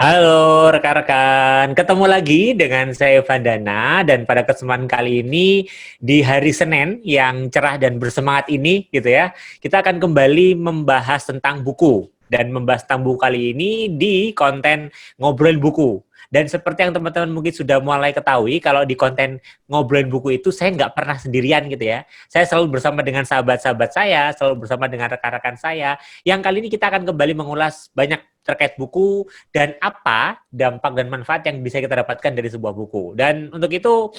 Halo rekan-rekan, ketemu lagi dengan saya Vandana dan pada kesempatan kali ini di hari Senin yang cerah dan bersemangat ini gitu ya, kita akan kembali membahas tentang buku dan membahas tentang buku kali ini di konten ngobrolin buku. Dan seperti yang teman-teman mungkin sudah mulai ketahui, kalau di konten ngobrolin buku itu saya nggak pernah sendirian gitu ya. Saya selalu bersama dengan sahabat-sahabat saya, selalu bersama dengan rekan-rekan saya. Yang kali ini kita akan kembali mengulas banyak terkait buku dan apa dampak dan manfaat yang bisa kita dapatkan dari sebuah buku. Dan untuk itu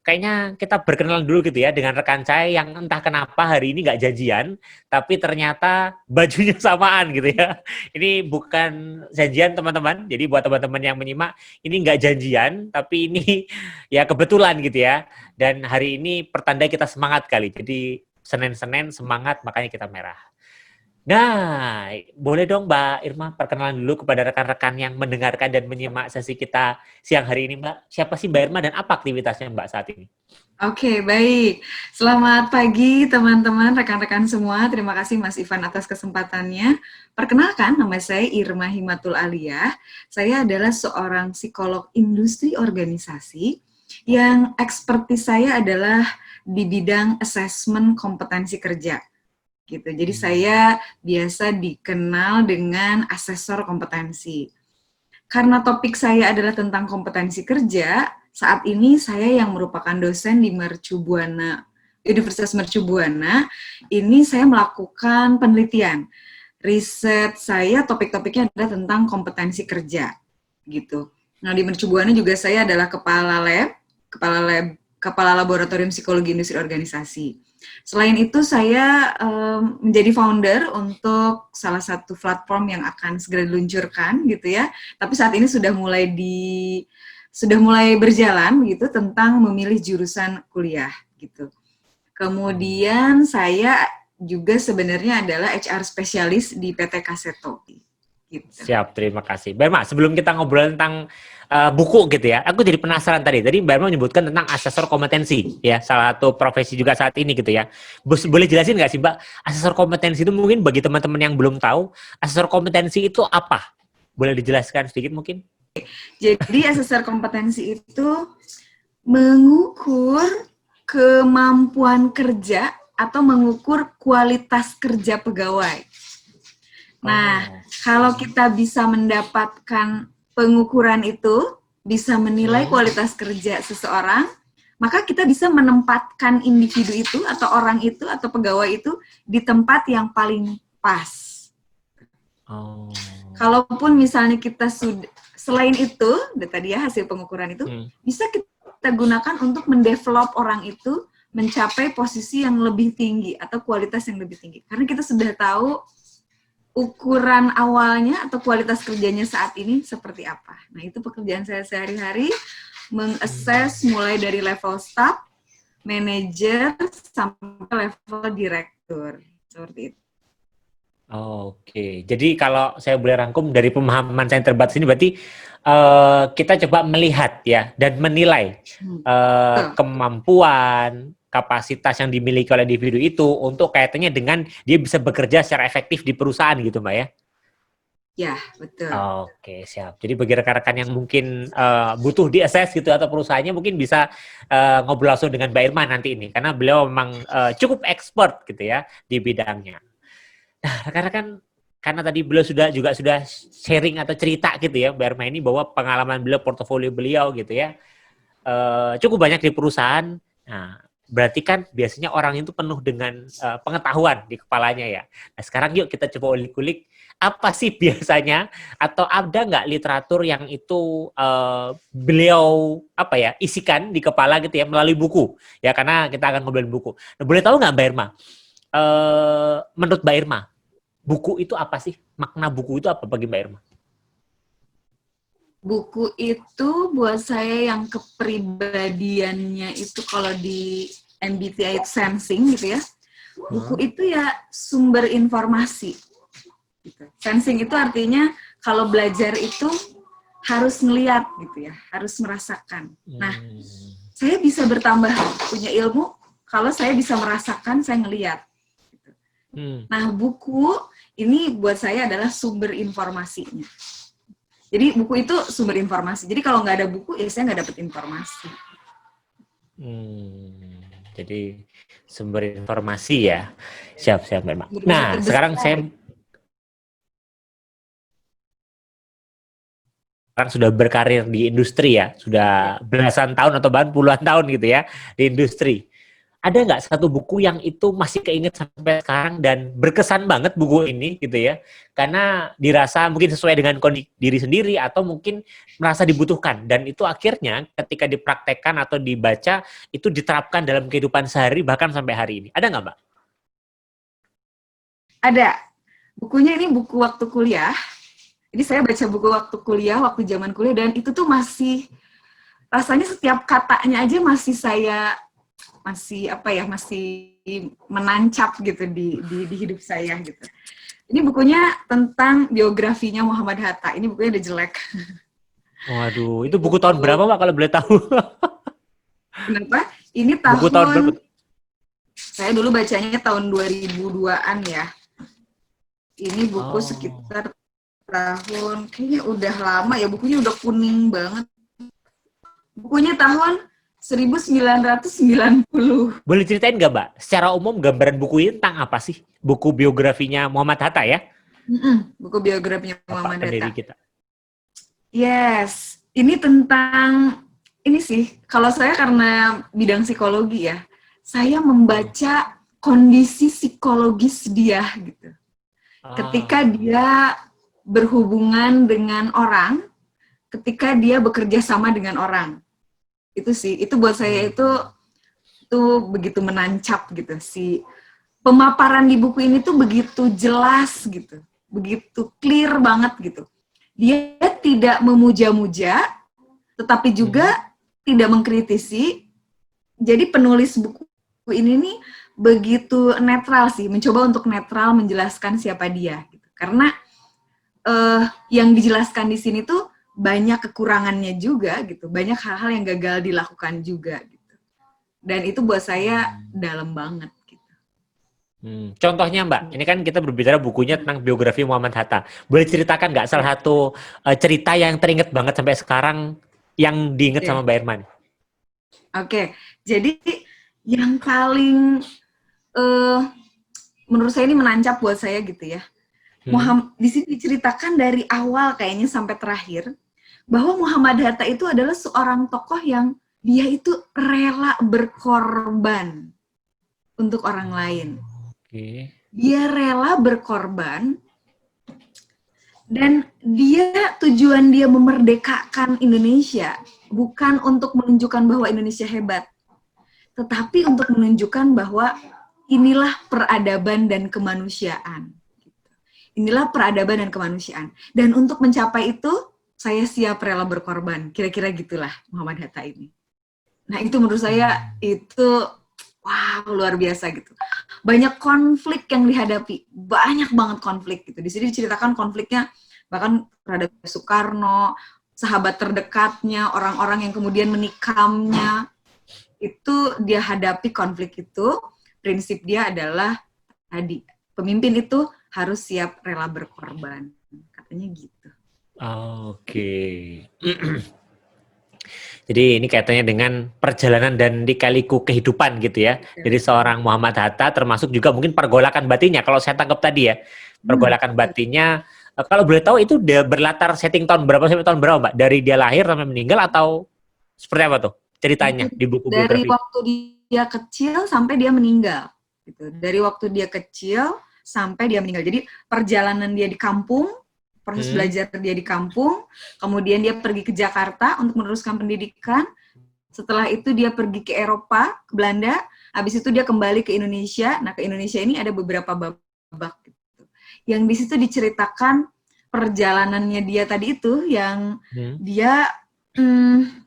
kayaknya kita berkenalan dulu gitu ya dengan rekan saya yang entah kenapa hari ini nggak janjian, tapi ternyata bajunya samaan gitu ya. Ini bukan janjian teman-teman, jadi buat teman-teman yang menyimak, ini nggak janjian, tapi ini ya kebetulan gitu ya. Dan hari ini pertanda kita semangat kali, jadi Senin-Senin semangat makanya kita merah. Nah, boleh dong Mbak Irma perkenalan dulu kepada rekan-rekan yang mendengarkan dan menyimak sesi kita siang hari ini, Mbak. Siapa sih Mbak Irma dan apa aktivitasnya Mbak saat ini? Oke, baik. Selamat pagi teman-teman, rekan-rekan semua. Terima kasih Mas Ivan atas kesempatannya. Perkenalkan, nama saya Irma Himatul Aliyah. Saya adalah seorang psikolog industri organisasi yang ekspertis saya adalah di bidang asesmen kompetensi kerja. Gitu. Jadi saya biasa dikenal dengan asesor kompetensi. Karena topik saya adalah tentang kompetensi kerja, saat ini saya yang merupakan dosen di Universitas Mercu Buana, ini saya melakukan penelitian. Riset saya topik-topiknya adalah tentang kompetensi kerja, gitu. Nah, di Mercu Buana juga saya adalah kepala laboratorium psikologi industri organisasi. Selain itu, saya menjadi founder untuk salah satu platform yang akan segera diluncurkan, gitu ya. Tapi saat ini sudah mulai berjalan, gitu, tentang memilih jurusan kuliah, gitu. Kemudian saya juga sebenarnya adalah HR spesialis di PT Kaseto. Gitu. Siap, terima kasih. Mbak Irma, sebelum kita ngobrol tentang buku gitu ya, aku jadi penasaran tadi. Tadi Mbak Irma menyebutkan tentang asesor kompetensi, ya, salah satu profesi juga saat ini gitu ya. Boleh jelasin nggak sih Mbak, asesor kompetensi itu mungkin bagi teman-teman yang belum tahu, asesor kompetensi itu apa? Boleh dijelaskan sedikit mungkin? Jadi asesor kompetensi itu mengukur kemampuan kerja atau mengukur kualitas kerja pegawai. Nah, kalau kita bisa mendapatkan pengukuran itu, bisa menilai kualitas kerja seseorang, maka kita bisa menempatkan individu itu atau orang itu atau pegawai itu di tempat yang paling pas. Kalaupun misalnya kita sudah, selain itu, tadi ya hasil pengukuran itu, bisa kita gunakan untuk mendevelop orang itu mencapai posisi yang lebih tinggi atau kualitas yang lebih tinggi. Karena kita sudah tahu ukuran awalnya atau kualitas kerjanya saat ini seperti apa. Nah, itu pekerjaan saya sehari-hari, mengakses mulai dari level staff, manajer, sampai level direktur. Seperti itu. Oke, jadi kalau saya boleh rangkum dari pemahaman saya terbatas ini berarti kita coba melihat ya dan menilai kemampuan, kapasitas yang dimiliki oleh individu itu untuk kaitannya dengan dia bisa bekerja secara efektif di perusahaan gitu Mbak ya? Ya, betul. Oke, siap. Jadi bagi rekan-rekan yang mungkin butuh di-assess gitu atau perusahaannya mungkin bisa ngobrol langsung dengan Mbak Irma nanti ini karena beliau memang cukup expert gitu ya di bidangnya. Nah, karena tadi beliau juga sudah sharing atau cerita gitu ya, Mbak Irma ini bahwa pengalaman beliau, portofolio beliau gitu ya, cukup banyak di perusahaan. Nah, berarti kan biasanya orang itu penuh dengan pengetahuan di kepalanya ya. Nah, sekarang yuk kita coba ulik-ulik apa sih biasanya atau ada nggak literatur yang itu beliau apa ya isikan di kepala gitu ya melalui buku ya karena kita akan ngobrolin buku. Nah, boleh tahu nggak Mbak Irma? Menurut Mbak Irma, buku itu apa sih? Makna buku itu apa bagi Mbak Irma? Buku itu buat saya yang kepribadiannya itu kalau di MBTI sensing gitu ya. Buku itu ya sumber informasi. Gitu. Sensing itu artinya kalau belajar itu harus ngeliat gitu ya, harus merasakan. Nah, saya bisa bertambah punya ilmu kalau saya bisa merasakan, saya ngeliat. Gitu. Nah, buku ini buat saya adalah sumber informasinya. Jadi buku itu sumber informasi. Jadi kalau nggak ada buku, ya saya nggak dapat informasi. Jadi sumber informasi ya. Siap memang. Sumber Nah, sekarang terbesar. saya sudah berkarir di industri ya, sudah belasan tahun atau bahkan puluhan tahun gitu ya di industri. Ada nggak satu buku yang itu masih keinget sampai sekarang dan berkesan banget buku ini gitu ya? Karena dirasa mungkin sesuai dengan kondisi diri sendiri atau mungkin merasa dibutuhkan dan itu akhirnya ketika dipraktekkan atau dibaca itu diterapkan dalam kehidupan sehari bahkan sampai hari ini. Ada nggak, Mbak? Ada. Bukunya ini buku waktu kuliah. Jadi saya baca buku waktu kuliah, waktu zaman kuliah, dan itu tuh masih, rasanya setiap katanya aja masih menancap gitu di hidup saya gitu. Ini bukunya tentang biografinya Muhammad Hatta. Ini bukunya udah jelek. Waduh, itu buku tahun berapa, Pak, kalau boleh tahu? Kenapa? Ini Buku tahun berapa? Saya dulu bacanya tahun 2002-an ya. Ini buku sekitar tahun, kayaknya udah lama ya, bukunya udah kuning banget. Bukunya tahun 1990. Boleh ceritain nggak, Mbak? Secara umum gambaran buku ini tentang apa sih? Buku biografinya Muhammad Hatta ya? Buku biografinya Muhammad Hatta. Kita. Yes, ini tentang, ini sih, kalau saya karena bidang psikologi ya, saya membaca kondisi psikologis dia gitu. Ketika dia berhubungan dengan orang, ketika dia bekerja sama dengan orang. Itu sih, itu buat saya itu begitu menancap gitu sih. Pemaparan di buku ini tuh begitu jelas gitu, begitu clear banget gitu. Dia tidak memuja-muja, tetapi juga tidak mengkritisi. Jadi penulis buku ini nih begitu netral sih, mencoba untuk netral menjelaskan siapa dia. Gitu. Karena yang dijelaskan di sini tuh banyak kekurangannya juga gitu, banyak hal-hal yang gagal dilakukan juga gitu. Dan itu buat saya dalam banget. Contohnya Mbak, ini kan kita berbicara bukunya tentang biografi Muhammad Hatta. Boleh ceritakan nggak salah satu cerita yang teringat banget sampai sekarang yang diingat sama Mbak Irman? Oke, jadi yang paling menurut saya ini menancap buat saya gitu ya. Di sini diceritakan dari awal kayaknya sampai terakhir bahwa Muhammad Hatta itu adalah seorang tokoh yang dia itu rela berkorban untuk orang lain. Dia rela berkorban dan tujuan dia memerdekakan Indonesia bukan untuk menunjukkan bahwa Indonesia hebat, tetapi untuk menunjukkan bahwa inilah peradaban dan kemanusiaan. Inilah peradaban dan kemanusiaan. Dan untuk mencapai itu, saya siap rela berkorban. Kira-kira gitulah Muhammad Hatta ini. Nah itu menurut saya itu wow, luar biasa gitu. Banyak konflik yang dihadapi, banyak banget konflik gitu. Di sini diceritakan konfliknya bahkan terhadap Soekarno, sahabat terdekatnya, orang-orang yang kemudian menikamnya, itu dia hadapi konflik itu. Prinsip dia adalah tadi, pemimpin itu harus siap rela berkorban. Katanya gitu. Oke. Jadi ini kaitannya dengan perjalanan dan lika-liku kehidupan gitu ya. Jadi seorang Muhammad Hatta termasuk juga mungkin pergolakan batinnya. Kalau saya tangkap tadi ya, pergolakan batinnya. Kalau boleh tahu itu udah berlatar setting tahun berapa sampai tahun berapa, Mbak? Dari dia lahir sampai meninggal atau seperti apa tuh ceritanya di buku biografi? Dari waktu dia kecil sampai dia meninggal. Gitu. Dari waktu dia kecil sampai dia meninggal. Jadi perjalanan dia di kampung, proses belajar dia di kampung, kemudian dia pergi ke Jakarta untuk meneruskan pendidikan. Setelah itu dia pergi ke Eropa, ke Belanda. Habis itu dia kembali ke Indonesia. Nah, ke Indonesia ini ada beberapa babak gitu. Yang di situ diceritakan perjalanannya dia tadi itu, yang dia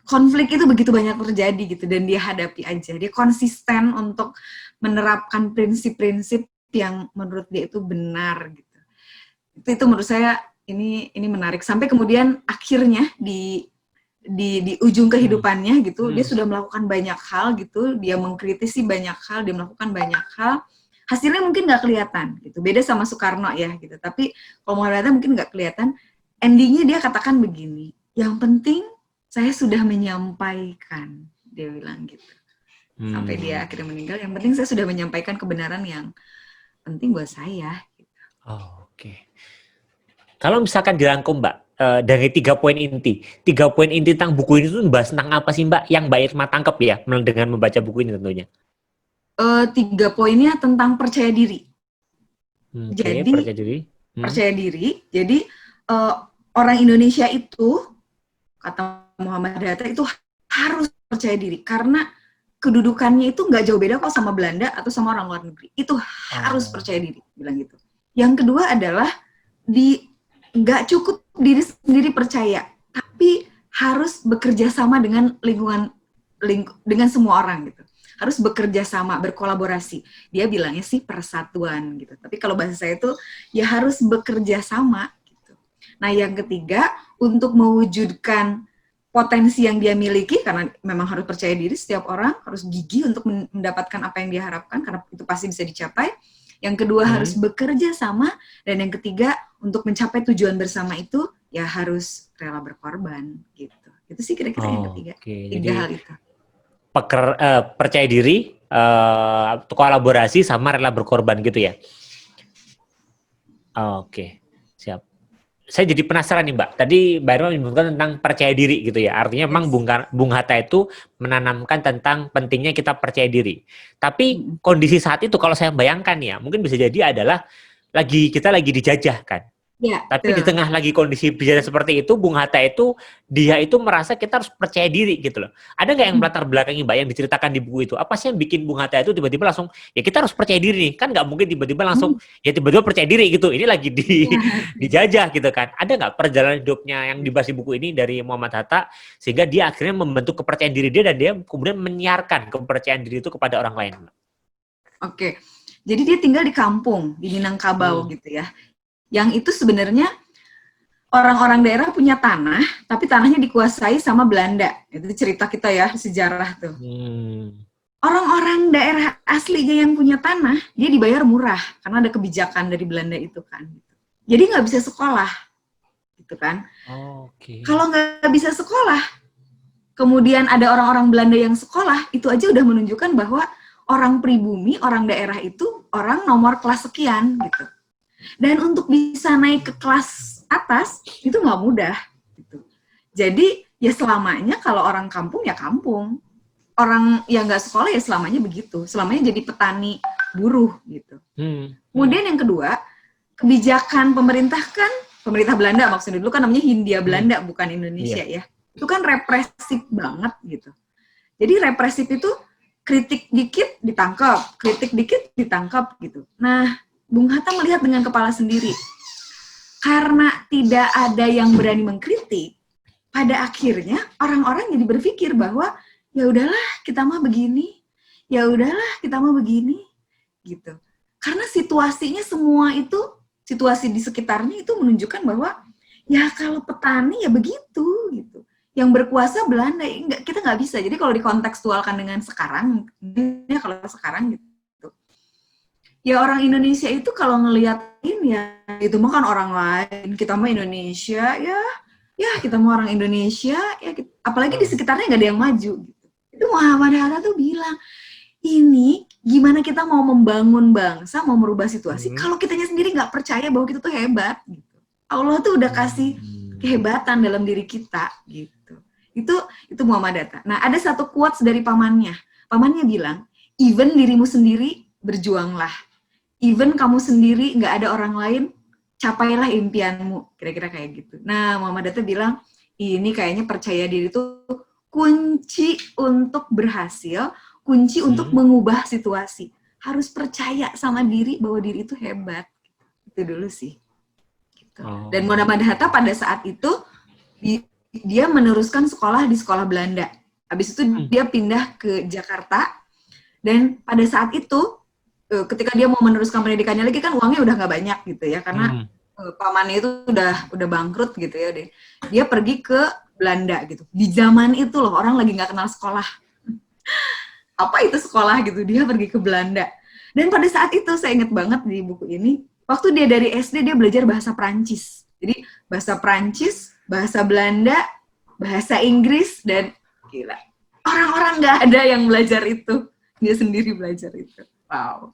konflik itu begitu banyak terjadi gitu, dan dia hadapi aja. Dia konsisten untuk menerapkan prinsip-prinsip yang menurut dia itu benar gitu. Itu menurut saya ini menarik. Sampai kemudian akhirnya di ujung kehidupannya gitu, dia sudah melakukan banyak hal gitu, dia mengkritisi banyak hal, dia melakukan banyak hal. Hasilnya mungkin nggak kelihatan gitu. Beda sama Soekarno ya gitu. Tapi kalau Muhammad Hatta mungkin nggak kelihatan. endingnya dia katakan begini, yang penting saya sudah menyampaikan, dia bilang gitu. Sampai dia akhirnya meninggal, yang penting saya sudah menyampaikan kebenaran yang penting buat saya. Oh, oke. Kalau misalkan dirangkum Mbak, dari 3 poin inti tentang buku ini tuh bahas tentang apa sih Mbak? Yang Mbak Irma tangkap ya dengan membaca buku ini tentunya. 3 poinnya tentang percaya diri. Oke, Jadi percaya diri. percaya diri. Jadi orang Indonesia itu, kata Muhammad Hatta, itu harus percaya diri karena kedudukannya itu nggak jauh beda kok sama Belanda atau sama orang luar negeri. Itu harus percaya diri, bilang gitu. Yang kedua adalah nggak cukup diri sendiri percaya, tapi harus bekerja sama dengan dengan semua orang gitu. Harus bekerja sama, berkolaborasi. Dia bilangnya sih persatuan gitu. Tapi kalau bahasa saya itu ya harus bekerja sama gitu. Nah, yang ketiga, untuk mewujudkan potensi yang dia miliki, karena memang harus percaya diri, setiap orang harus gigih untuk mendapatkan apa yang dia harapkan, karena itu pasti bisa dicapai. Yang kedua harus bekerja sama, dan yang ketiga untuk mencapai tujuan bersama itu ya harus rela berkorban gitu. Itu sih kira-kira yang ketiga. Tiga hal itu. Percaya diri, kolaborasi sama rela berkorban gitu ya. Oke, siap. Saya jadi penasaran nih Mbak. Tadi Mbak Irma menyebutkan tentang percaya diri gitu ya. Artinya memang Bung Hatta itu menanamkan tentang pentingnya kita percaya diri. Tapi kondisi saat itu kalau saya bayangkan ya, mungkin bisa jadi adalah kita lagi dijajah kan. Ya, Tapi di tengah lagi kondisi bicara seperti itu, Bung Hatta itu, dia itu merasa kita harus percaya diri gitu loh. Ada nggak yang melatar belakangi Mbak yang diceritakan di buku itu? Apa sih yang bikin Bung Hatta itu tiba-tiba langsung, ya kita harus percaya diri nih. Kan nggak mungkin tiba-tiba langsung, ya tiba-tiba percaya diri gitu. Ini lagi dijajah gitu kan. Ada nggak perjalanan hidupnya yang dibahas di buku ini dari Muhammad Hatta, sehingga dia akhirnya membentuk kepercayaan diri dia, dan dia kemudian menyiarkan kepercayaan diri itu kepada orang lain? Oke, jadi dia tinggal di kampung, di Minangkabau gitu ya. Yang itu sebenarnya orang-orang daerah punya tanah, tapi tanahnya dikuasai sama Belanda. Itu cerita kita ya, sejarah tuh. Orang-orang daerah aslinya yang punya tanah, dia dibayar murah, karena ada kebijakan dari Belanda itu kan. Jadi nggak bisa sekolah, gitu kan. Kalau nggak bisa sekolah, kemudian ada orang-orang Belanda yang sekolah, itu aja udah menunjukkan bahwa orang pribumi, orang daerah itu, orang nomor kelas sekian, gitu. Dan untuk bisa naik ke kelas atas itu nggak mudah gitu. Jadi ya selamanya kalau orang kampung ya kampung, orang yang nggak sekolah ya selamanya begitu, selamanya jadi petani buruh gitu. Kemudian yang kedua, kebijakan pemerintah Belanda maksudnya, dulu kan namanya Hindia Belanda bukan Indonesia ya, itu kan represif banget gitu. Jadi represif itu kritik dikit ditangkap, kritik dikit ditangkap gitu. Nah, Bung Hatta melihat dengan kepala sendiri. Karena tidak ada yang berani mengkritik, pada akhirnya orang-orang jadi berpikir bahwa ya udahlah kita mah begini, ya udahlah kita mah begini, gitu. Karena situasinya semua itu, situasi di sekitarnya itu menunjukkan bahwa ya kalau petani ya begitu, gitu. Yang berkuasa Belanda, kita nggak bisa. Jadi kalau dikontekstualkan dengan sekarang, ya kalau sekarang gitu. Ya orang Indonesia itu kalau ngeliatin ya itu mah kan orang lain, kita mah Indonesia ya kita mah orang Indonesia ya apalagi di sekitarnya nggak ada yang maju gitu. Itu Muhammad Hatta tuh bilang, ini gimana kita mau membangun bangsa, mau merubah situasi kalau kitanya sendiri nggak percaya bahwa kita tuh hebat gitu. Allah tuh udah kasih kehebatan dalam diri kita gitu. Itu Muhammad Hatta. Nah, ada satu quotes dari pamannya. Pamannya bilang, even dirimu sendiri berjuanglah. Even kamu sendiri, nggak ada orang lain, capailah impianmu. Kira-kira kayak gitu. Nah, Muhammad Hatta bilang, ini kayaknya percaya diri itu kunci untuk berhasil, kunci untuk mengubah situasi. Harus percaya sama diri, bahwa diri itu hebat. Itu dulu sih. Gitu. Dan Muhammad Hatta pada saat itu, dia meneruskan sekolah di sekolah Belanda. Habis itu dia pindah ke Jakarta, dan pada saat itu, ketika dia mau meneruskan pendidikannya lagi kan uangnya udah nggak banyak gitu ya, karena pamannya itu udah bangkrut gitu ya. Dia pergi ke Belanda gitu. Di zaman itu loh orang lagi nggak kenal sekolah. Apa itu sekolah gitu, dia pergi ke Belanda. Dan pada saat itu saya ingat banget di buku ini, waktu dia dari SD dia belajar bahasa Prancis. Jadi bahasa Prancis, bahasa Belanda, bahasa Inggris, dan gila. Orang-orang nggak ada yang belajar itu. Dia sendiri belajar itu. Wow.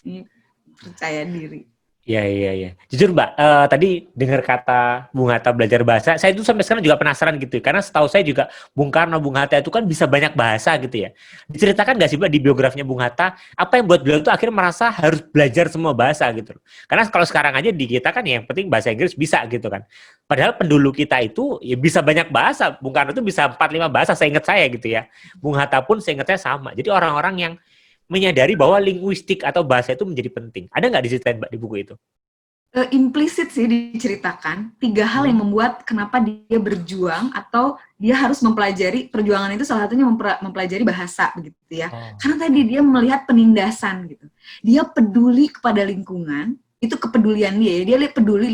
Ini percaya diri. Iya. Jujur Mbak, tadi dengar kata Bung Hatta belajar bahasa, saya itu sampai sekarang juga penasaran gitu. Karena setahu saya juga Bung Karno, Bung Hatta itu kan bisa banyak bahasa gitu ya. Diceritakan nggak sih Mbak di biografinya Bung Hatta, apa yang buat beliau itu akhirnya merasa harus belajar semua bahasa gitu. Karena kalau sekarang aja di kita kan yang penting bahasa Inggris bisa gitu kan. Padahal pendulu kita itu ya bisa banyak bahasa. Bung Karno itu bisa 4-5 bahasa, saya ingat saya gitu ya. Bung Hatta pun saya ingatnya sama. Jadi orang-orang yang menyadari bahwa linguistik atau bahasa itu menjadi penting. Ada nggak diceritain Mbak di buku itu? Implisit sih diceritakan 3 hal yang membuat kenapa dia berjuang atau dia harus mempelajari, perjuangan itu salah satunya mempelajari bahasa begitu ya. Karena tadi dia melihat penindasan gitu. Dia peduli kepada lingkungan, itu kepedulian dia. Dia lihat peduli,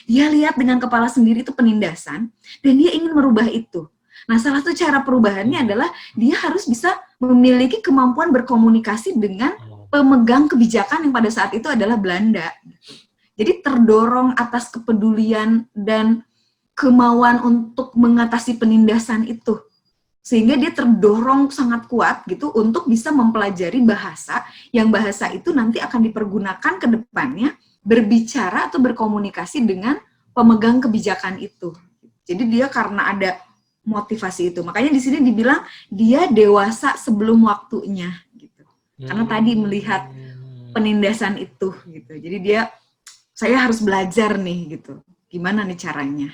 dia lihat dengan kepala sendiri itu penindasan dan dia ingin merubah itu. Nah, salah satu cara perubahannya adalah dia harus bisa memiliki kemampuan berkomunikasi dengan pemegang kebijakan yang pada saat itu adalah Belanda. Jadi terdorong atas kepedulian dan kemauan untuk mengatasi penindasan itu. Sehingga dia terdorong sangat kuat gitu untuk bisa mempelajari bahasa, yang bahasa itu nanti akan dipergunakan ke depannya berbicara atau berkomunikasi dengan pemegang kebijakan itu. Jadi dia karena ada motivasi itu. Makanya di sini dibilang dia dewasa sebelum waktunya gitu. Karena tadi melihat penindasan itu gitu. Jadi saya harus belajar nih gitu. Gimana nih caranya?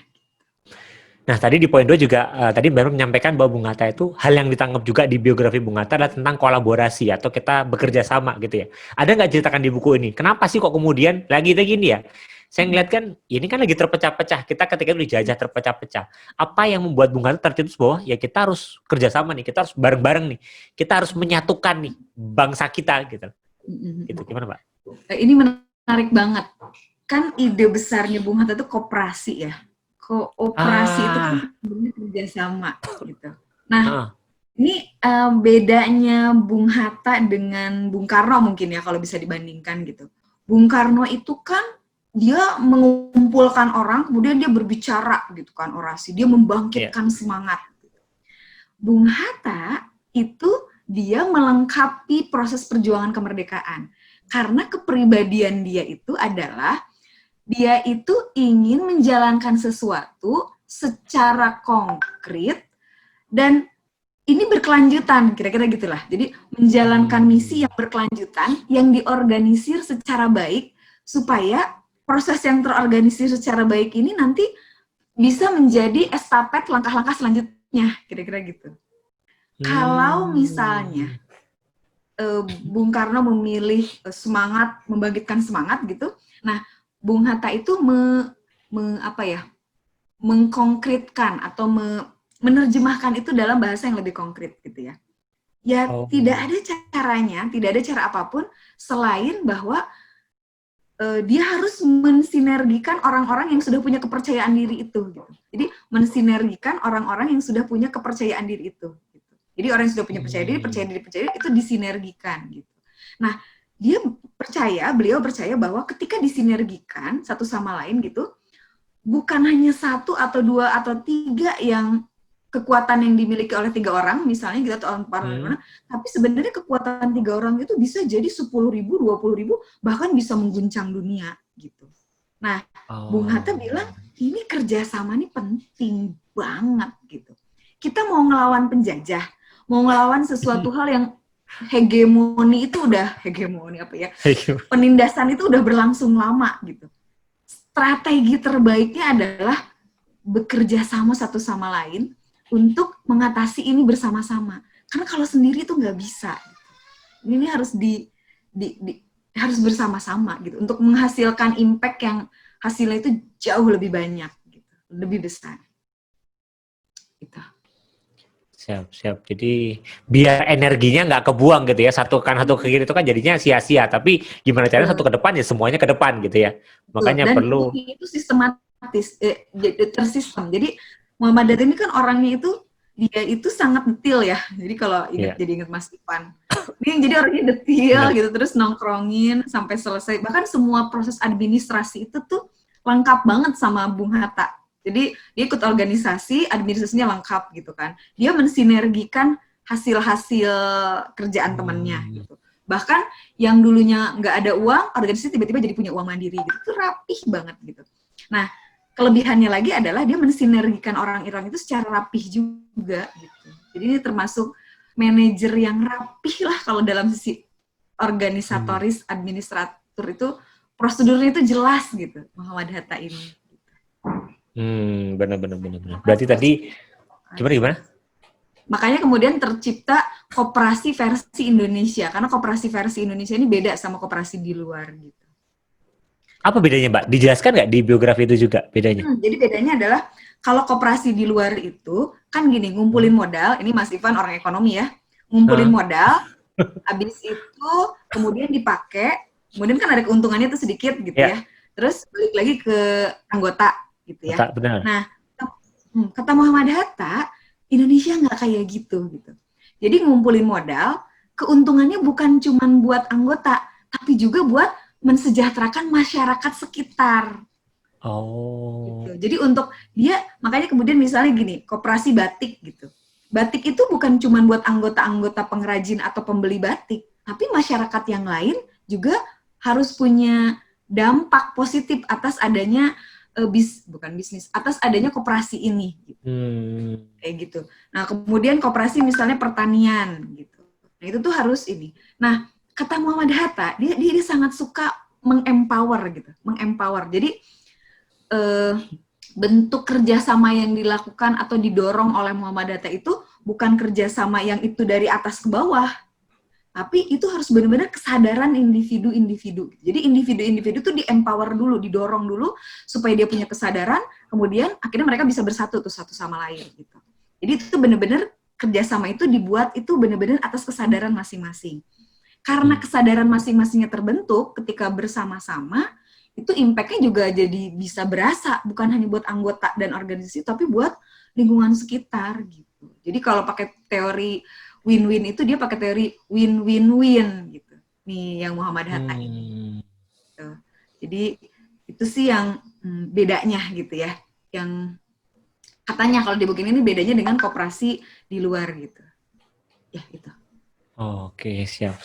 Nah, tadi di poin 2 juga tadi baru menyampaikan bahwa Bung Hatta itu hal yang ditangkap juga di biografi Bung Hatta adalah tentang kolaborasi atau kita bekerja sama gitu ya. Ada nggak ceritakan di buku ini? Kenapa sih kok kemudian lagi gini ya? Saya ngeliat kan ini kan lagi terpecah-pecah. Kita ketika itu dijajah terpecah-pecah. Apa yang membuat Bung Hatta tercetus bahwa ya kita harus kerjasama nih, kita harus bareng-bareng nih, kita harus menyatukan nih bangsa kita gitu. Gitu gimana Pak? Ini menarik banget. Kan ide besarnya Bung Hatta itu koperasi ya. Kooperasi itu kan sebenarnya kerjasama gitu. Nah, ini bedanya Bung Hatta dengan Bung Karno mungkin ya kalau bisa dibandingkan gitu. Bung Karno itu kan dia mengumpulkan orang, kemudian dia berbicara gitu kan, orasi. Dia membangkitkan semangat. Bung Hatta itu dia melengkapi proses perjuangan kemerdekaan. Karena kepribadian dia itu adalah dia itu ingin menjalankan sesuatu secara konkret dan ini berkelanjutan, kira-kira gitulah. Jadi menjalankan misi yang berkelanjutan, yang diorganisir secara baik, supaya proses yang terorganisir secara baik ini nanti bisa menjadi estafet langkah-langkah selanjutnya, kira-kira gitu. Kalau misalnya Bung Karno memilih semangat, membangkitkan semangat gitu, nah Bung Hatta itu mengkonkretkan atau menerjemahkan itu dalam bahasa yang lebih konkret gitu ya. Ya tidak ada caranya, tidak ada cara apapun selain bahwa dia harus mensinergikan orang-orang yang sudah punya kepercayaan diri itu. Gitu. Jadi mensinergikan orang-orang yang sudah punya kepercayaan diri itu. Gitu. Jadi orang yang sudah punya percaya diri itu disinergikan gitu. Nah, beliau percaya bahwa ketika disinergikan satu sama lain gitu, bukan hanya 1 atau 2 atau 3 yang kekuatan yang dimiliki oleh 3 orang, misalnya kita tahu tapi sebenarnya kekuatan 3 orang itu bisa jadi 10.000, 20.000, bahkan bisa mengguncang dunia gitu. Nah, Bung Hatta bilang ini kerjasama ini penting banget gitu. Kita mau ngelawan penjajah, mau ngelawan sesuatu hal yang hegemoni itu udah penindasan itu udah berlangsung lama gitu. Strategi terbaiknya adalah bekerja sama satu sama lain untuk mengatasi ini bersama-sama. Karena kalau sendiri itu nggak bisa. Ini harus harus bersama-sama gitu untuk menghasilkan impact yang hasilnya itu jauh lebih banyak gitu, lebih besar. Gitu. Siap. Jadi biar energinya nggak kebuang gitu ya. Satu ke kiri itu kan jadinya sia-sia. Tapi gimana caranya satu ke depan ya semuanya ke depan gitu ya. Makanya dan perlu. itu sistematis, tersistem. Jadi Muhammad Hatta ini kan orangnya itu dia itu sangat detail ya. Jadi kalau jadi ingat Mas Ivan. Dia jadi orangnya detail gitu, terus nongkrongin sampai selesai. Bahkan semua proses administrasi itu tuh lengkap banget sama Bung Hatta. Jadi dia ikut organisasi, administrasinya lengkap gitu kan. Dia mensinergikan hasil-hasil kerjaan temannya gitu. Bahkan yang dulunya nggak ada uang, organisasi tiba-tiba jadi punya uang mandiri gitu. Itu rapih banget gitu. Nah, kelebihannya lagi adalah dia mensinergikan orang-orang itu secara rapih juga gitu. Jadi ini termasuk manajer yang rapih lah kalau dalam sisi organisatoris, administrator itu prosedurnya itu jelas gitu, Muhammad Hatta ini. Benar. Berarti tadi gimana? Makanya kemudian tercipta koperasi versi Indonesia, karena koperasi versi Indonesia ini beda sama koperasi di luar gitu. Apa bedanya, Mbak? Dijelaskan nggak di biografi itu juga bedanya? Jadi bedanya adalah kalau koperasi di luar itu kan gini, ngumpulin modal, ini Mas Ivan orang ekonomi ya, ngumpulin modal, habis itu kemudian dipakai, kemudian kan ada keuntungannya tuh sedikit gitu ya, terus balik lagi ke anggota gitu ya. Benar. Nah, kata Muhammad Hatta, Indonesia nggak kayak gitu. Jadi ngumpulin modal, keuntungannya bukan cuma buat anggota, tapi juga buat mensejahterakan masyarakat sekitar. Gitu. Jadi untuk dia, makanya kemudian misalnya gini, koperasi batik gitu. Batik itu bukan cuma buat anggota-anggota pengrajin atau pembeli batik, tapi masyarakat yang lain juga harus punya dampak positif atas adanya bukan bisnis, atas adanya koperasi ini gitu. Kayak gitu. Nah, kemudian koperasi misalnya pertanian gitu. Nah, itu tuh harus ini. Nah, kata Muhammad Hatta, dia sangat suka mengempower gitu, mengempower. Jadi bentuk kerjasama yang dilakukan atau didorong oleh Muhammad Hatta itu bukan kerjasama yang itu dari atas ke bawah, tapi itu harus benar-benar kesadaran individu-individu. Jadi individu-individu tuh di-empower dulu, didorong dulu supaya dia punya kesadaran, kemudian akhirnya mereka bisa bersatu tuh satu sama lain gitu. Jadi itu benar-benar kerjasama itu dibuat itu benar-benar atas kesadaran masing-masing. Karena kesadaran masing-masingnya terbentuk ketika bersama-sama, itu impact-nya juga jadi bisa berasa, bukan hanya buat anggota dan organisasi, tapi buat lingkungan sekitar gitu. Jadi kalau pakai teori win-win itu dia pakai teori win-win-win gitu. Nih yang Muhammad Hatta ini. Gitu. Jadi itu sih yang bedanya gitu ya. Yang katanya kalau di buku ini bedanya dengan koperasi di luar gitu. Ya itu. Oke, siap.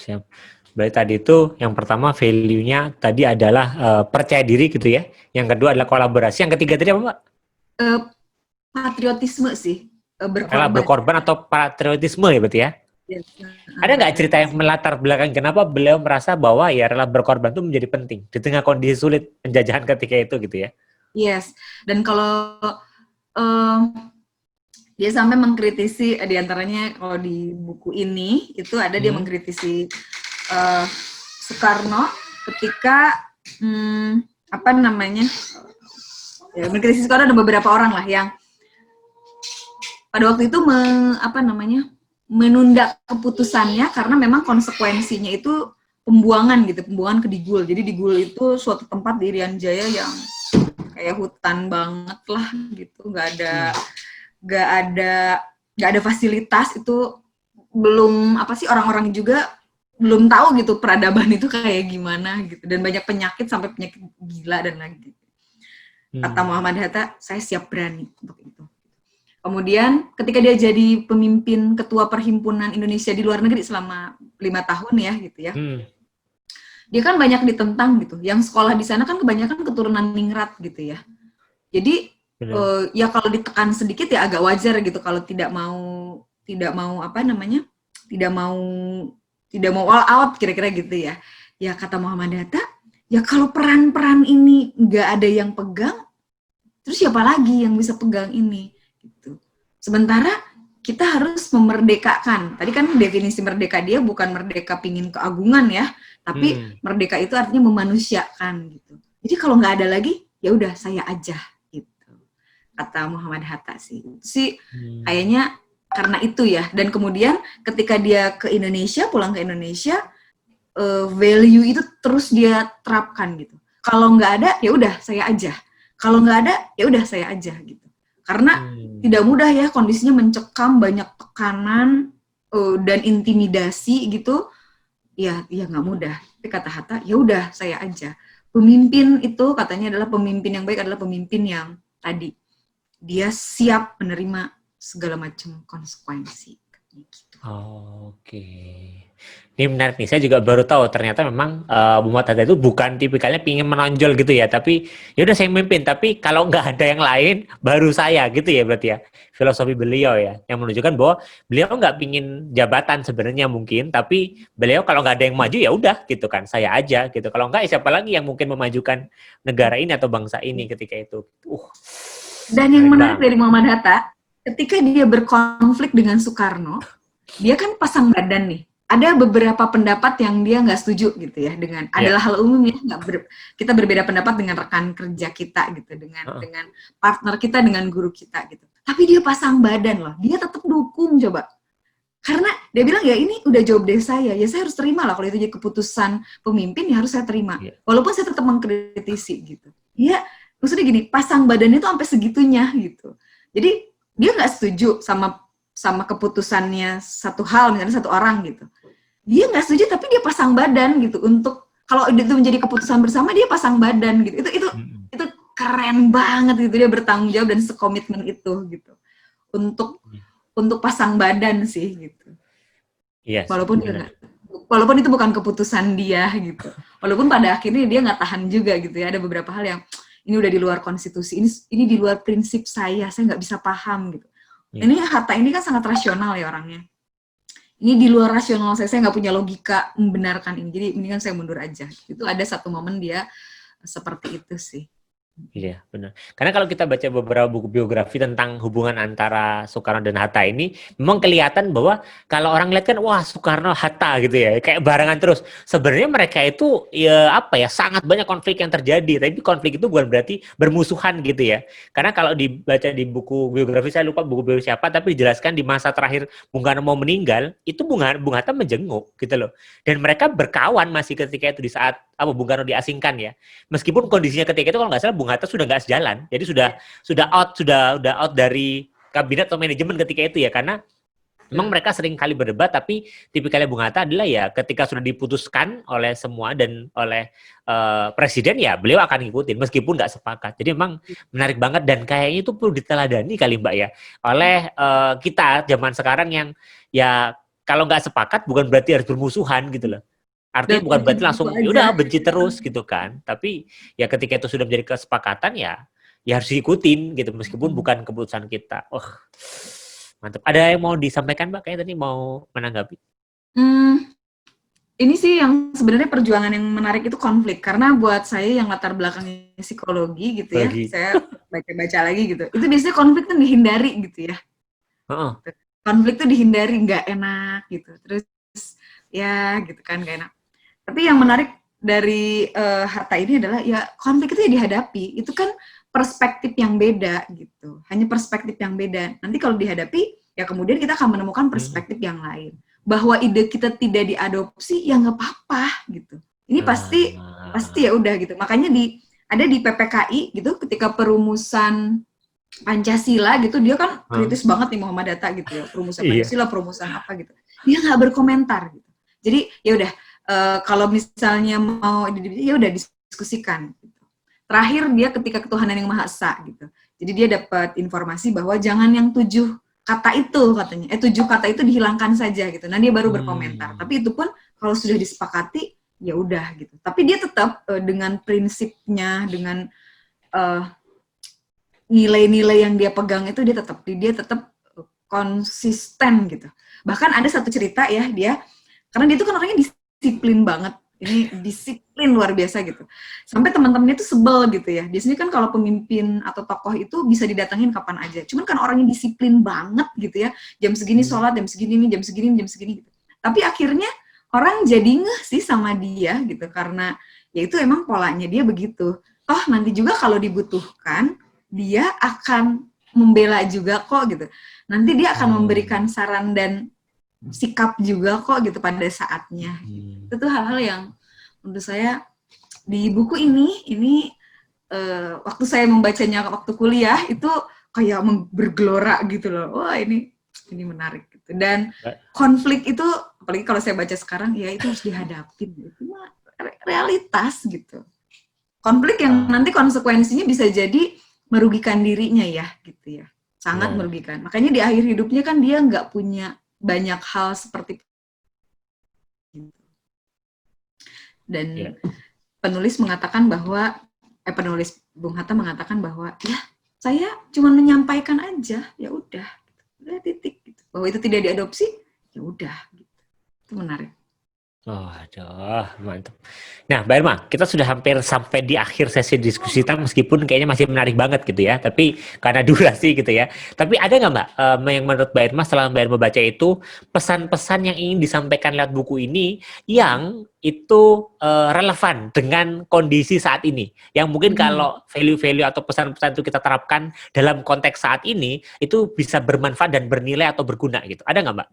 Berarti tadi itu yang pertama value-nya tadi adalah percaya diri gitu ya. Yang kedua adalah kolaborasi. Yang ketiga tadi apa, Mbak? Patriotisme sih. Berkorban atau patriotisme ya berarti ya? Yes. Ada nggak cerita yang melatar belakang kenapa beliau merasa bahwa ya rela berkorban itu menjadi penting di tengah kondisi sulit penjajahan ketika itu gitu ya? Yes, dan kalau dia sampai mengkritisi diantaranya kalau di buku ini itu ada dia mengkritisi Soekarno ketika mengkritisi Soekarno ada beberapa orang lah yang pada waktu itu menunda keputusannya karena memang konsekuensinya itu pembuangan ke Digul. Jadi Digul itu suatu tempat di Irian Jaya yang kayak hutan banget lah gitu, nggak ada fasilitas, itu belum orang-orang juga belum tahu gitu peradaban itu kayak gimana gitu, dan banyak penyakit sampai penyakit gila dan lagi. Kata Muhammad Hatta, saya siap berani untuk itu. Kemudian ketika dia jadi pemimpin ketua perhimpunan Indonesia di luar negeri selama 5 tahun ya gitu ya. Dia kan banyak ditentang gitu. Yang sekolah di sana kan kebanyakan keturunan ningrat gitu ya. Jadi ya kalau ditekan sedikit ya agak wajar gitu kalau tidak mau all out kira-kira gitu ya. Ya kata Muhammad Hatta, ya kalau peran-peran ini nggak ada yang pegang, terus siapa lagi yang bisa pegang ini? Gitu. Sementara kita harus memerdekakan. Tadi kan definisi merdeka dia bukan merdeka pingin keagungan ya, tapi merdeka itu artinya memanusiakan gitu. Jadi kalau nggak ada lagi, ya udah saya aja gitu. Kata Muhammad Hatta sih. Kayaknya karena itu ya. Dan kemudian ketika dia ke Indonesia, pulang ke Indonesia, value itu terus dia terapkan gitu. Kalau nggak ada, ya udah saya aja. Kalau nggak ada, ya udah saya aja gitu. Karena tidak mudah ya, kondisinya mencekam, banyak tekanan dan intimidasi gitu. Ya nggak mudah. Tapi kata Hatta, ya udah saya aja. pemimpin itu katanya adalah pemimpin yang baik adalah pemimpin yang tadi dia siap menerima segala macam konsekuensi. Gitu. Oke. Ini menarik nih. Saya juga baru tahu ternyata memang Bu Muhammad Hatta itu bukan tipikalnya pingin menonjol gitu ya. Tapi ya udah saya mimpin. Tapi kalau nggak ada yang lain, baru saya gitu ya berarti ya. Filosofi beliau ya, yang menunjukkan bahwa beliau nggak pingin jabatan sebenarnya mungkin. Tapi beliau kalau nggak ada yang maju ya udah gitu kan. Saya aja gitu. Kalau nggak ya siapa lagi yang mungkin memajukan negara ini atau bangsa ini ketika itu. Dan yang menarik banget. dari Muhammad Hatta, ketika dia berkonflik dengan Soekarno, dia kan pasang badan nih. Ada beberapa pendapat yang dia nggak setuju gitu ya dengan adalah hal umum ya kita berbeda pendapat dengan rekan kerja kita gitu dengan partner kita dengan guru kita gitu. Tapi dia pasang badan loh, dia tetap dukung coba. Karena dia bilang ya ini udah job desk saya, ya saya harus terima lah kalau itu jadi keputusan pemimpin ya harus saya terima. Walaupun saya tetap mengkritisi gitu. Ya maksudnya gini, pasang badannya tuh sampai segitunya gitu. Jadi dia nggak setuju sama keputusannya satu hal, misalnya satu orang gitu. Dia nggak setuju tapi dia pasang badan gitu untuk kalau itu menjadi keputusan bersama dia pasang badan gitu. Itu keren banget gitu, dia bertanggung jawab dan sekomitmen itu gitu. Untuk pasang badan sih gitu. Yes, Walaupun itu bukan keputusan dia gitu. Walaupun pada akhirnya dia nggak tahan juga gitu ya. Ada beberapa hal yang ini udah di luar konstitusi, ini di luar prinsip saya nggak bisa paham gitu. Ini Hatta ini kan sangat rasional ya orangnya. Ini di luar rasional saya nggak punya logika membenarkan ini. Jadi mendingan saya mundur aja. Itu ada satu momen dia seperti itu sih. Iya, benar. Karena kalau kita baca beberapa buku biografi tentang hubungan antara Soekarno dan Hatta ini, memang kelihatan bahwa kalau orang lihat kan, wah Soekarno Hatta gitu ya, kayak barengan terus. Sebenarnya mereka itu ya apa ya, sangat banyak konflik yang terjadi. Tapi konflik itu bukan berarti bermusuhan gitu ya. Karena kalau dibaca di buku biografi, saya lupa buku biografi siapa, tapi dijelaskan di masa terakhir Bung Karno mau meninggal, itu Bung Hatta menjenguk gitu loh. Dan mereka berkawan masih ketika itu di saat Bung Karno diasingkan ya. Meskipun kondisinya ketika itu kalau nggak salah Bung Hatta sudah nggak sejalan, jadi sudah out dari kabinet atau manajemen ketika itu ya, karena memang mereka sering kali berdebat, tapi tipikalnya Bung Hatta adalah ya ketika sudah diputuskan oleh semua dan oleh presiden ya beliau akan ngikutin meskipun nggak sepakat. Jadi memang menarik banget dan kayaknya itu perlu diteladani kali Mbak ya oleh kita zaman sekarang yang ya kalau nggak sepakat bukan berarti harus bermusuhan gitu loh. Artinya bukan berarti langsung udah benci terus gitu kan. Tapi ya ketika itu sudah menjadi kesepakatan ya harus diikutin gitu meskipun bukan keputusan kita. Mantap. Ada yang mau disampaikan Mbak? Kayaknya tadi mau menanggapi. Ini sih yang sebenarnya perjuangan yang menarik itu konflik. Karena buat saya yang latar belakangnya psikologi gitu ya, saya baca-baca lagi gitu. Itu biasanya konflik kan dihindari gitu ya. Konflik tuh dihindari, nggak enak gitu. Terus ya gitu kan nggak enak. Tapi yang menarik dari Hatta ini adalah ya konflik itu ya dihadapi. Itu kan perspektif yang beda gitu. Hanya perspektif yang beda. Nanti kalau dihadapi ya kemudian kita akan menemukan perspektif yang lain. Bahwa ide kita tidak diadopsi ya nggak apa-apa gitu. Ini pasti ya udah gitu. Makanya ada di PPKI gitu ketika perumusan Pancasila gitu dia kan kritis banget nih Muhammad Hatta gitu ya. Perumusan Pancasila, perumusan apa gitu. Dia nggak berkomentar gitu. Jadi ya udah kalau misalnya mau ya udah diskusikan gitu. Terakhir dia ketika ketuhanan yang Maha Esa gitu. Jadi dia dapat informasi bahwa jangan yang 7 kata itu katanya. 7 kata itu dihilangkan saja gitu. Nah, dia baru berkomentar. Tapi itu pun kalau sudah disepakati ya udah gitu. Tapi dia tetap dengan prinsipnya, dengan nilai-nilai yang dia pegang itu dia tetap konsisten gitu. Bahkan ada satu cerita ya dia karena dia itu kan orangnya disiplin banget. Ini disiplin luar biasa gitu. Sampai teman-temannya tuh sebel gitu ya. Biasanya kan kalau pemimpin atau tokoh itu bisa didatengin kapan aja. Cuman kan orangnya disiplin banget gitu ya. Jam segini sholat, jam segini, jam segini gitu. Tapi akhirnya orang jadi ngeh sih sama dia gitu. Karena ya itu emang polanya dia begitu. Toh nanti juga kalau dibutuhkan, dia akan membela juga kok gitu. Nanti dia akan memberikan saran dan sikap juga kok gitu pada saatnya. Itu tuh hal-hal yang menurut saya di buku ini waktu saya membacanya waktu kuliah itu kayak bergelora gitu loh. Wah ini menarik gitu. Dan konflik itu apalagi kalau saya baca sekarang ya itu harus dihadapi gitu. Realitas gitu. Konflik yang nanti konsekuensinya bisa jadi merugikan dirinya ya, gitu ya. Sangat merugikan. Makanya di akhir hidupnya kan dia nggak punya banyak hal seperti itu. Dan penulis mengatakan bahwa, penulis Bung Hatta mengatakan bahwa ya saya cuma menyampaikan aja, ya udah titik gitu. Bahwa itu tidak diadopsi, ya udah gitu. Itu menarik. Oh, aduh, mantap. Nah, Mbak Irma, kita sudah hampir sampai di akhir sesi diskusi kita, meskipun kayaknya masih menarik banget gitu ya. Tapi karena durasi gitu ya. Tapi ada nggak Mbak, yang menurut Mbak Irma setelah Mbak Irma baca itu, pesan-pesan yang ingin disampaikan lewat buku ini yang itu relevan dengan kondisi saat ini. Yang mungkin kalau value-value atau pesan-pesan itu kita terapkan dalam konteks saat ini, itu bisa bermanfaat dan bernilai atau berguna gitu. Ada nggak Mbak?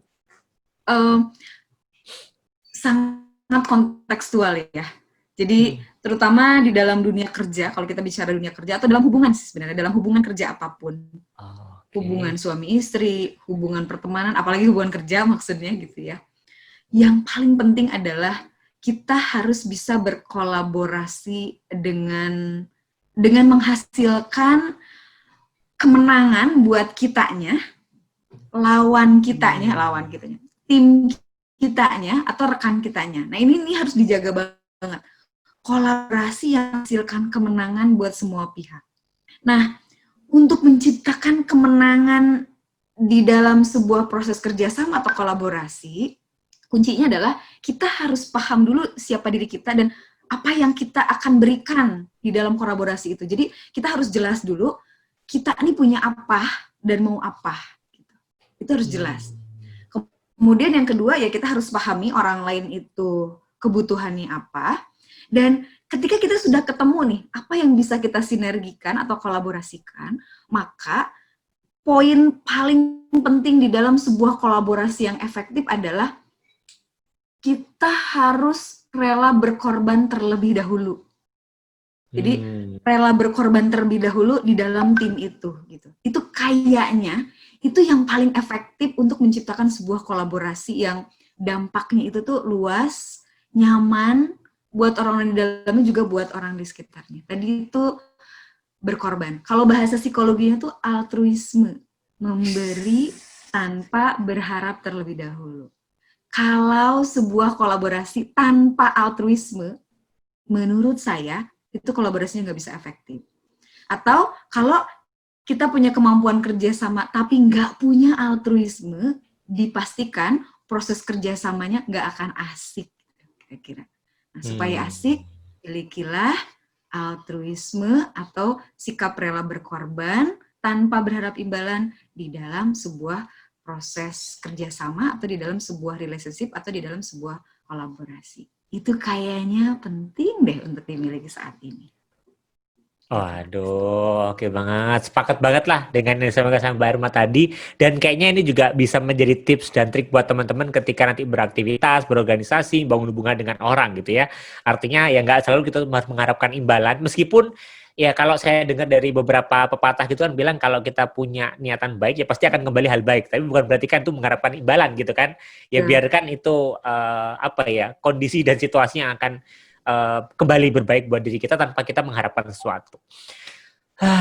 Sangat kontekstual ya. Jadi terutama di dalam dunia kerja, kalau kita bicara dunia kerja atau dalam hubungan sih sebenarnya, dalam hubungan kerja apapun. Hubungan suami istri, hubungan pertemanan, apalagi hubungan kerja maksudnya gitu ya. Yang paling penting adalah kita harus bisa berkolaborasi dengan menghasilkan kemenangan buat kitanya, lawan kitanya, tim kitanya atau rekan kitanya. Nah ini harus dijaga banget. Kolaborasi yang menghasilkan kemenangan buat semua pihak. Nah, untuk menciptakan kemenangan di dalam sebuah proses kerjasama atau kolaborasi, kuncinya adalah kita harus paham dulu siapa diri kita dan apa yang kita akan berikan di dalam kolaborasi itu. Jadi kita harus jelas dulu, kita ini punya apa dan mau apa. Itu harus jelas. Kemudian yang kedua ya kita harus pahami orang lain itu kebutuhannya apa. Dan ketika kita sudah ketemu nih, apa yang bisa kita sinergikan atau kolaborasikan, maka poin paling penting di dalam sebuah kolaborasi yang efektif adalah kita harus rela berkorban terlebih dahulu. Jadi rela berkorban terlebih dahulu di dalam tim itu gitu. Itu kayaknya itu yang paling efektif untuk menciptakan sebuah kolaborasi yang dampaknya itu tuh luas, nyaman buat orang di dalamnya juga buat orang di sekitarnya. Tadi itu berkorban. Kalau bahasa psikologinya tuh altruisme, memberi tanpa berharap terlebih dahulu. Kalau sebuah kolaborasi tanpa altruisme, menurut saya itu kolaborasinya nggak bisa efektif. Atau kalau kita punya kemampuan kerjasama tapi nggak punya altruisme, dipastikan proses kerjasamanya nggak akan asik, kira-kira. Nah, supaya asik, milikilah altruisme atau sikap rela berkorban tanpa berharap imbalan di dalam sebuah proses kerjasama atau di dalam sebuah relationship atau di dalam sebuah kolaborasi. Itu kayaknya penting deh untuk dimiliki saat ini. Waduh, oke banget. Sepakat banget lah dengan yang sama Mbak Irma tadi. Dan kayaknya ini juga bisa menjadi tips dan trik buat teman-teman ketika nanti beraktivitas, berorganisasi, bangun hubungan dengan orang gitu ya. Artinya ya nggak selalu kita harus mengharapkan imbalan. Meskipun ya kalau saya dengar dari beberapa pepatah gitu kan bilang kalau kita punya niatan baik ya pasti akan kembali hal baik. Tapi bukan berarti kan itu mengharapkan imbalan gitu kan. Ya biarkan itu kondisi dan situasi yang akan kembali berbaik buat diri kita tanpa kita mengharapkan sesuatu.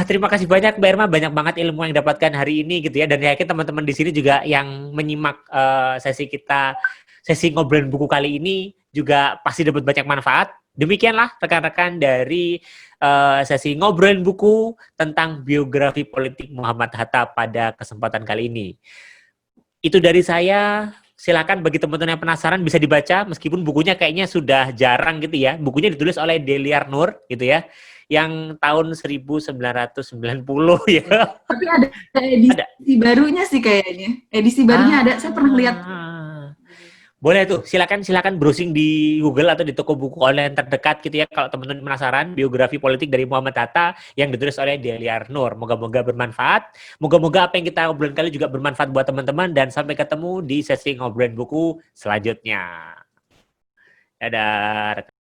Terima kasih banyak Mbak Irma, banyak banget ilmu yang dapatkan hari ini gitu ya, dan yakin teman-teman di sini juga yang menyimak sesi ngobrolin buku kali ini juga pasti dapat banyak manfaat. Demikianlah rekan-rekan dari sesi ngobrolin buku tentang biografi politik Muhammad Hatta pada kesempatan kali ini. Itu dari saya. Silakan bagi teman-teman yang penasaran bisa dibaca, meskipun bukunya kayaknya sudah jarang gitu ya. Bukunya ditulis oleh Deliar Nur gitu ya, yang tahun 1990 ya. Tapi ada edisi barunya sih kayaknya. Edisi barunya ada, saya pernah lihat. Boleh tuh, silakan browsing di Google atau di toko buku online terdekat gitu ya kalau teman-teman penasaran biografi politik dari Muhammad Hatta yang ditulis oleh Deliar Nur. Moga-moga bermanfaat. Moga-moga apa yang kita ngobrolin kali juga bermanfaat buat teman-teman dan sampai ketemu di sesi ngobrolin buku selanjutnya. Dadah.